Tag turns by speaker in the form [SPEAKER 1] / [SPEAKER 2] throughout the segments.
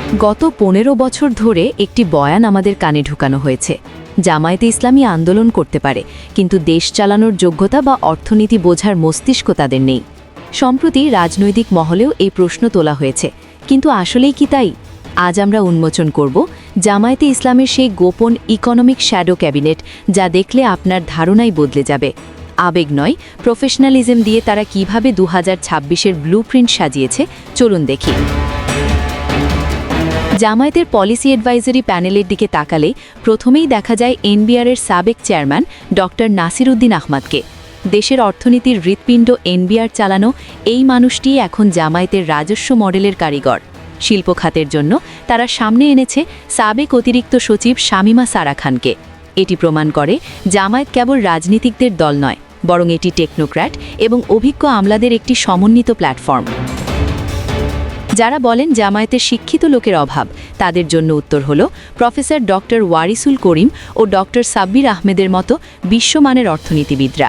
[SPEAKER 1] গত 15 বছর ধরে একটি বয়ান আমাদের কানে ঢুকানো হয়েছে। জামায়াতে ইসলামী আন্দোলন করতে পারে, কিন্তু দেশ চালানোর যোগ্যতা বা অর্থনীতি বোঝার মস্তিষ্ক তাদের নেই। সম্প্রতি রাজনৈতিক মহলেও এই প্রশ্ন তোলা হয়েছে, কিন্তু আসলেই কি তাই? আজ আমরা উন্মোচন করব জামায়াতে ইসলামের সেই গোপন ইকোনমিক শ্যাডো ক্যাবিনেট, যা দেখলে আপনার ধারণাই বদলে যাবে। আবেগ নয়, প্রফেশনালিজম দিয়ে তারা কিভাবে 2026-এর ব্লুপ্রিন্ট সাজিয়েছে, চলুন দেখি। জামায়াতের পলিসি অ্যাডভাইজারি প্যানেলের দিকে তাকালে প্রথমেই দেখা যায় এনবিআরের সাবেক চেয়ারম্যান ডক্টর নাসির উদ্দিন আহমদকে। দেশের অর্থনীতির হৃৎপিণ্ড এনবিআর চালানো এই মানুষটি এখন জামায়াতের রাজস্ব মডেলের কারিগর। শিল্প খাতের জন্য তারা সামনে এনেছে সাবেক অতিরিক্ত সচিব শামিমা সারা খানকে। এটি প্রমাণ করে জামায়াত কেবল রাজনীতিকদের দল নয়, বরং এটি টেকনোক্র্যাট এবং অভিজ্ঞ আমলাদের একটি সমন্বিত প্ল্যাটফর্ম। যারা বলেন জামায়াতের শিক্ষিত লোকের অভাব, তাদের জন্য উত্তর হল প্রফেসর ডক্টর ওয়ারিসুল করিম ও ডক্টর সাব্বির আহমেদের মতো বিশ্বমানের অর্থনীতিবিদরা।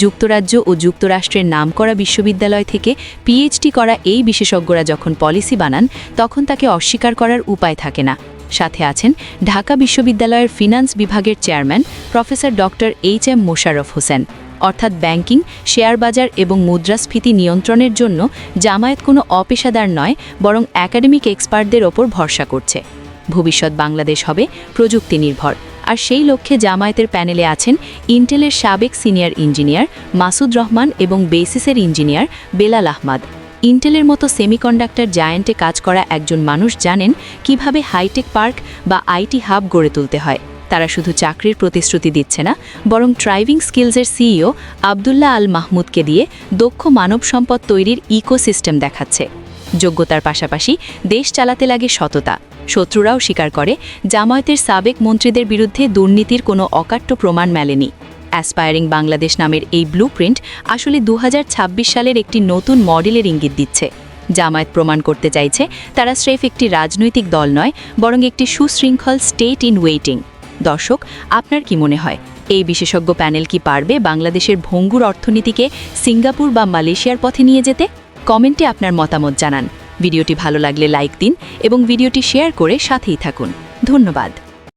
[SPEAKER 1] যুক্তরাজ্য ও যুক্তরাষ্ট্রের নামকরা বিশ্ববিদ্যালয় থেকে পিএইচডি করা এই বিশেষজ্ঞরা যখন পলিসি বানান, তখন তাকে অস্বীকার করার উপায় থাকে না। সাথে আছেন ঢাকা বিশ্ববিদ্যালয়ের ফিনান্স বিভাগের chairman professor doctor HM. Mosharraf Hossain. অর্থাৎ ব্যাংকিং, শেয়ার বাজার এবং মুদ্রাস্ফীতি নিয়ন্ত্রণের জন্য জামায়াত কোনো অপেশাদার নয়, বরং একাডেমিক এক্সপার্টদের ওপর ভরসা করছে। ভবিষ্যৎ বাংলাদেশ হবে প্রযুক্তি নির্ভর, আর সেই লক্ষ্যে জামায়াতের প্যানেলে আছেন ইন্টেলের সাবেক সিনিয়র ইঞ্জিনিয়ার মাসুদ রহমান এবং বেসিসের ইঞ্জিনিয়ার বেলাল আহমদ। ইন্টেলের মতো সেমিকন্ডাক্টর জায়ান্টে কাজ করা একজন মানুষ জানেন কিভাবে হাইটেক পার্ক বা আইটি হাব গড়ে তুলতে হয়। তারা শুধু চাকরির প্রতিশ্রুতি দিচ্ছে না, বরং ড্রাইভিং স্কিলসের সিইও আবদুল্লাহ আল মাহমুদকে দিয়ে দক্ষ মানব সম্পদ তৈরির ইকোসিস্টেম দেখাচ্ছে। যোগ্যতার পাশাপাশি দেশ চালাতে লাগে সততা। শত্রুরাও স্বীকার করে জামায়াতের সাবেক মন্ত্রীদের বিরুদ্ধে দুর্নীতির কোনো অকাট্য প্রমাণ মেলেনি। অ্যাসপায়ারিং বাংলাদেশ নামের এই ব্লুপ্রিন্ট আসলে 2026 সালের একটি নতুন মডেলের ইঙ্গিত দিচ্ছে। জামায়াত প্রমাণ করতে চাইছে তারা স্রেফ একটি রাজনৈতিক দল নয়, বরং একটি সুশৃঙ্খল স্টেট ইন ওয়েটিং। দর্শক, আপনার কি মনে হয়, এই বিশেষজ্ঞ প্যানেল কি পারবে বাংলাদেশের ভঙ্গুর অর্থনীতিকে সিঙ্গাপুর বা মালয়েশিয়ার পথে নিয়ে যেতে? কমেন্টে আপনার মতামত জানান। ভিডিওটি ভালো লাগলে লাইক দিন এবং ভিডিওটি শেয়ার করে সাথেই থাকুন। ধন্যবাদ।